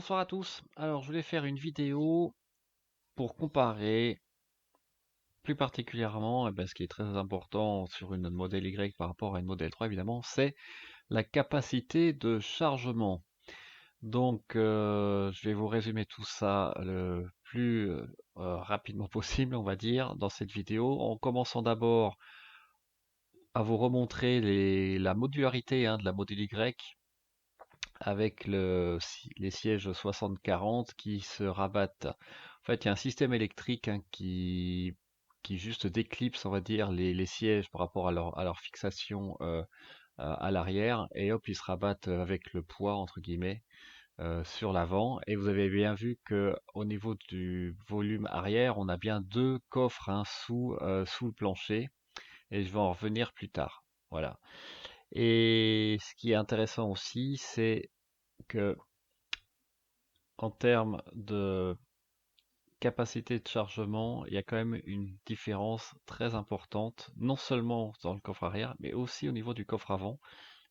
Bonsoir à tous. Alors, je voulais faire une vidéo pour comparer plus particulièrement, ce qui est très important sur une modèle Y par rapport à une modèle 3, évidemment, c'est la capacité de chargement. Donc, je vais vous résumer tout ça le plus rapidement possible, on va dire, dans cette vidéo, en commençant d'abord à vous remontrer la modularité de la modèle Y avec les sièges 60-40 qui se rabattent. En fait, il y a un système électrique qui juste déclipse, on va dire, les sièges par rapport à leur fixation à l'arrière, et hop, ils se rabattent avec le poids, entre guillemets, sur l'avant. Et vous avez bien vu que au niveau du volume arrière, on a bien deux coffres sous le plancher, et je vais en revenir plus tard. Voilà. Et ce qui est intéressant aussi, c'est que en termes de capacité de chargement, il y a quand même une différence très importante, non seulement dans le coffre arrière, mais aussi au niveau du coffre avant.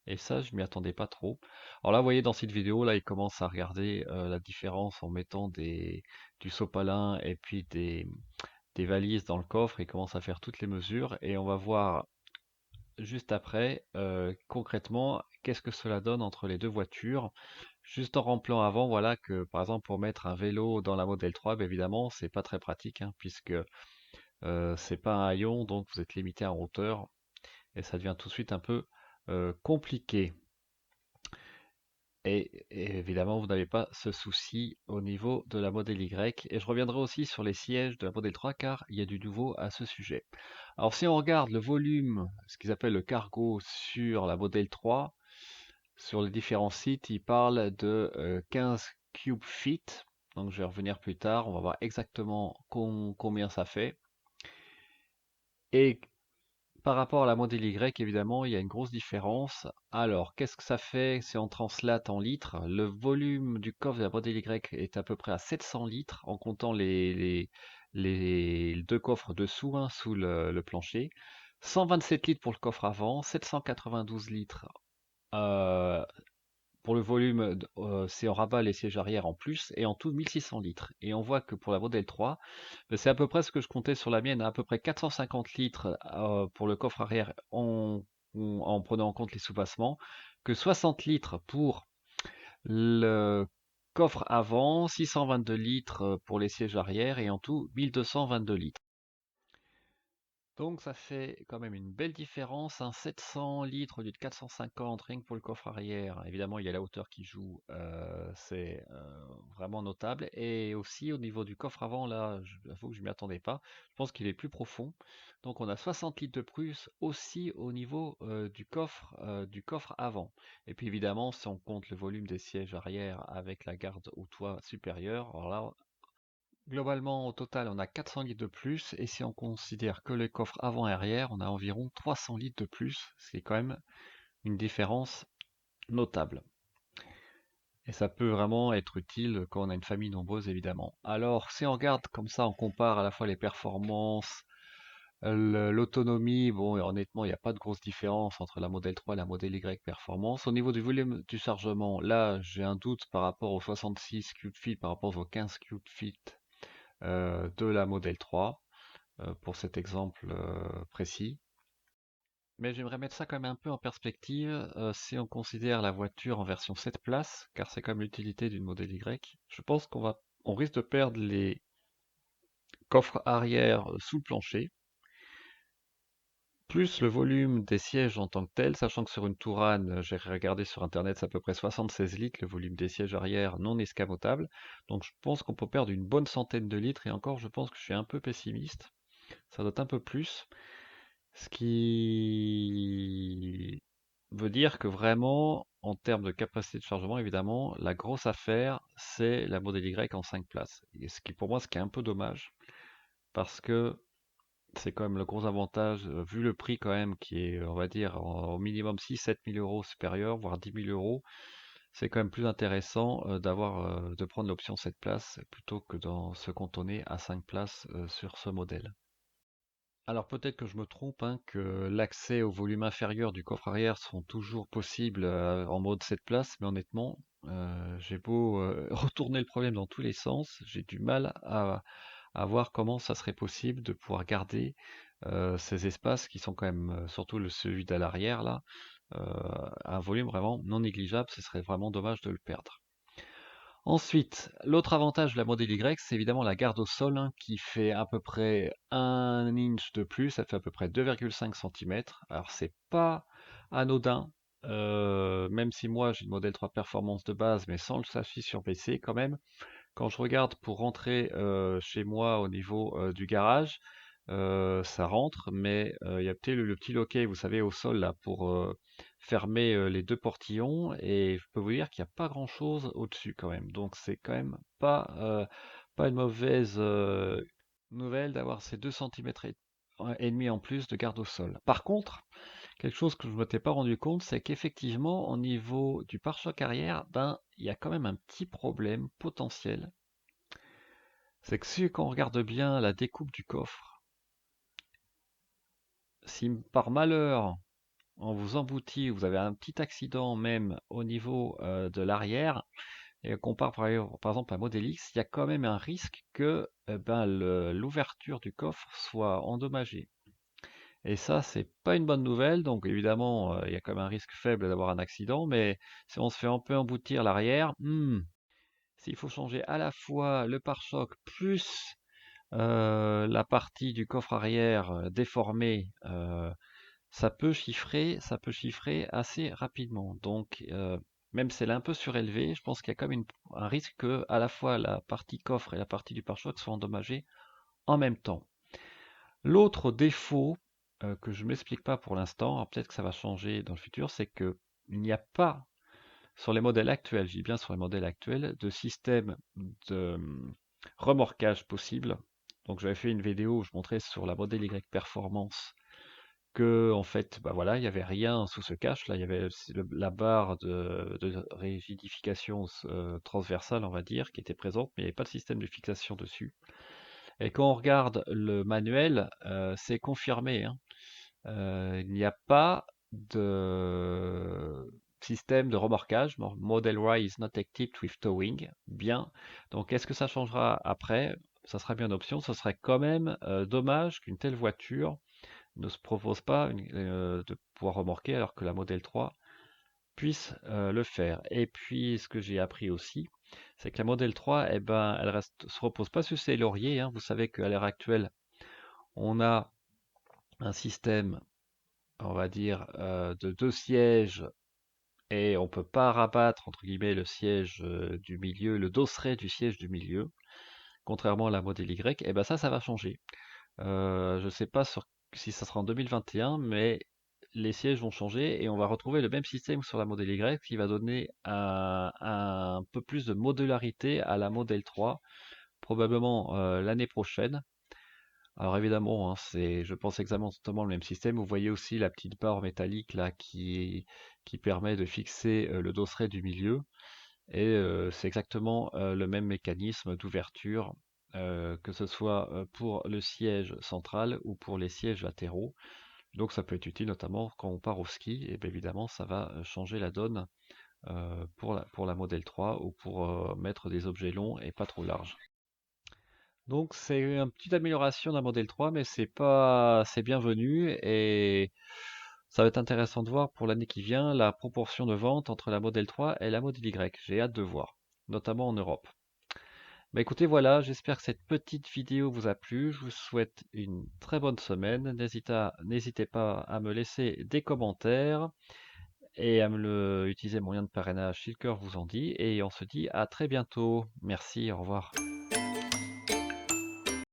Et ça, je m'y attendais pas trop. Alors là, vous voyez dans cette vidéo, là, il commence à regarder la différence en mettant du sopalin et puis des valises dans le coffre. Il commence à faire toutes les mesures et on va voir juste après, concrètement, qu'est-ce que cela donne entre les deux voitures. Juste en remplant avant, voilà que par exemple pour mettre un vélo dans la Model 3, évidemment, c'est pas très pratique, puisque c'est pas un haillon, donc vous êtes limité en hauteur et ça devient tout de suite un peu compliqué. Et évidemment, vous n'avez pas ce souci au niveau de la Model Y. Et je reviendrai aussi sur les sièges de la Model 3 car il y a du nouveau à ce sujet. Alors si on regarde le volume, ce qu'ils appellent le cargo sur la Model 3, sur les différents sites, ils parlent de 15 cube feet. Donc je vais revenir plus tard, on va voir exactement combien ça fait. Et par rapport à la modèle Y, évidemment, il y a une grosse différence. Alors, qu'est-ce que ça fait si on translate en litres? Le volume du coffre de la modèle Y est à peu près à 700 litres en comptant les deux coffres dessous, sous le plancher. 127 litres pour le coffre avant, 792 litres euh, pour le volume, c'est on rabat les sièges arrière en plus, et en tout 1600 litres. Et on voit que pour la modèle 3, c'est à peu près ce que je comptais sur la mienne, à peu près 450 litres pour le coffre arrière en prenant en compte les soupassements, que 60 litres pour le coffre avant, 622 litres pour les sièges arrière, et en tout 1222 litres. Donc ça fait quand même une belle différence, 700 litres au lieu de 450 rien que pour le coffre arrière. Évidemment, il y a la hauteur qui joue, c'est vraiment notable. Et aussi au niveau du coffre avant, là, j'avoue que je m'y attendais pas. Je pense qu'il est plus profond. Donc on a 60 litres de plus aussi au niveau du coffre avant. Et puis évidemment, si on compte le volume des sièges arrière avec la garde au toit supérieur, alors là, globalement, au total, on a 400 litres de plus, et si on considère que les coffres avant et arrière, on a environ 300 litres de plus, ce qui est quand même une différence notable. Et ça peut vraiment être utile quand on a une famille nombreuse, évidemment. Alors, si on regarde comme ça, on compare à la fois les performances, l'autonomie, bon, et honnêtement, il n'y a pas de grosse différence entre la Model 3 et la Model Y performance. Au niveau du volume du chargement, là, j'ai un doute par rapport aux 66 cube-feet, par rapport aux 15 cube-feet de la Model 3 pour cet exemple précis. Mais j'aimerais mettre ça quand même un peu en perspective si on considère la voiture en version 7 places, car c'est quand même l'utilité d'une Model Y. Je pense on risque de perdre les coffres arrière sous le plancher, plus le volume des sièges en tant que tel, sachant que sur une Tourane, j'ai regardé sur internet, c'est à peu près 76 litres le volume des sièges arrière non escamotables. Donc je pense qu'on peut perdre une bonne centaine de litres, et encore je pense que je suis un peu pessimiste. Ça doit être un peu plus. Ce qui veut dire que vraiment, en termes de capacité de chargement, évidemment, la grosse affaire, c'est la Model Y en 5 places. Et ce qui, pour moi, ce qui est un peu dommage, parce que c'est quand même le gros avantage, vu le prix quand même, qui est, on va dire, au minimum 6 000 à 7 000 euros supérieur, voire 10 000 euros, c'est quand même plus intéressant de prendre l'option 7 places plutôt que de se cantonner à 5 places sur ce modèle. Alors peut-être que je me trompe, hein, que l'accès au volume inférieur du coffre arrière sont toujours possibles en mode 7 places, mais honnêtement, j'ai beau retourner le problème dans tous les sens, j'ai du mal à voir comment ça serait possible de pouvoir garder ces espaces qui sont quand même, surtout celui d'à l'arrière là, un volume vraiment non négligeable, ce serait vraiment dommage de le perdre. Ensuite, l'autre avantage de la modèle Y, c'est évidemment la garde au sol, hein, qui fait à peu près 1 inch de plus, ça fait à peu près 2,5 cm. Alors c'est pas anodin, même si moi j'ai une modèle 3 performance de base, mais sans le châssis sur PC quand même. Quand je regarde pour rentrer chez moi au niveau du garage, ça rentre, mais il y a peut-être le petit loquet, vous savez, au sol là, pour fermer les deux portillons, et je peux vous dire qu'il n'y a pas grand-chose au-dessus quand même. Donc c'est quand même pas une mauvaise nouvelle d'avoir ces 2 cm et demi en plus de garde au sol. Par contre, quelque chose que je ne m'étais pas rendu compte, c'est qu'effectivement, au niveau du pare-choc arrière, ben, il y a quand même un petit problème potentiel. C'est que si quand on regarde bien la découpe du coffre, si par malheur on vous emboutit, vous avez un petit accident même au niveau de l'arrière, et qu'on part par exemple à Model X, il y a quand même un risque que ben, l'ouverture du coffre soit endommagée. Et ça, c'est pas une bonne nouvelle. Donc évidemment, il y a quand même un risque faible d'avoir un accident, mais si on se fait un peu emboutir l'arrière, s'il faut changer à la fois le pare-choc plus la partie du coffre arrière déformée, ça peut chiffrer assez rapidement. Donc même si elle est un peu surélevée, je pense qu'il y a quand même un risque que à la fois la partie coffre et la partie du pare-choc soient endommagées en même temps. L'autre défaut que je ne m'explique pas pour l'instant, alors peut-être que ça va changer dans le futur, c'est que il n'y a pas sur les modèles actuels, je dis bien sur les modèles actuels, de système de remorquage possible. Donc j'avais fait une vidéo où je montrais sur la modèle Y Performance que en fait, bah voilà, il n'y avait rien sous ce cache. Là, il y avait la barre de rigidification transversale, on va dire, qui était présente, mais il n'y avait pas de système de fixation dessus. Et quand on regarde le manuel, c'est confirmé, hein. Il n'y a pas de système de remorquage. Model Y is not equipped with towing. Bien. Donc, est-ce que ça changera après? Ça sera bien une option. Ce serait quand même dommage qu'une telle voiture ne se propose pas de pouvoir remorquer alors que la Model 3 puisse le faire. Et puis, ce que j'ai appris aussi, c'est que la Model 3, eh ben, se repose pas sur ses lauriers, hein. Vous savez qu'à l'heure actuelle, on a un système, on va dire, de 2 sièges, et on peut pas rabattre, entre guillemets, le siège du milieu, le dosseret du siège du milieu, contrairement à la Model Y. Et ben ça va changer. Je ne sais pas si ça sera en 2021, mais les sièges vont changer et on va retrouver le même système sur la Model Y qui va donner un peu plus de modularité à la Model 3, probablement l'année prochaine. Alors évidemment, hein, je pense exactement le même système. Vous voyez aussi la petite barre métallique là qui permet de fixer le dosseret du milieu. Et c'est exactement le même mécanisme d'ouverture, que ce soit pour le siège central ou pour les sièges latéraux. Donc ça peut être utile notamment quand on part au ski, et bien évidemment ça va changer la donne pour la Model 3 ou pour mettre des objets longs et pas trop larges. Donc c'est une petite amélioration d'un modèle 3, mais c'est bienvenu, et ça va être intéressant de voir pour l'année qui vient la proportion de vente entre la modèle 3 et la modèle Y. J'ai hâte de voir, notamment en Europe. Bah écoutez, voilà, j'espère que cette petite vidéo vous a plu. Je vous souhaite une très bonne semaine. N'hésitez pas à me laisser des commentaires et à utiliser mon lien de parrainage si le cœur vous en dit. Et on se dit à très bientôt. Merci, au revoir.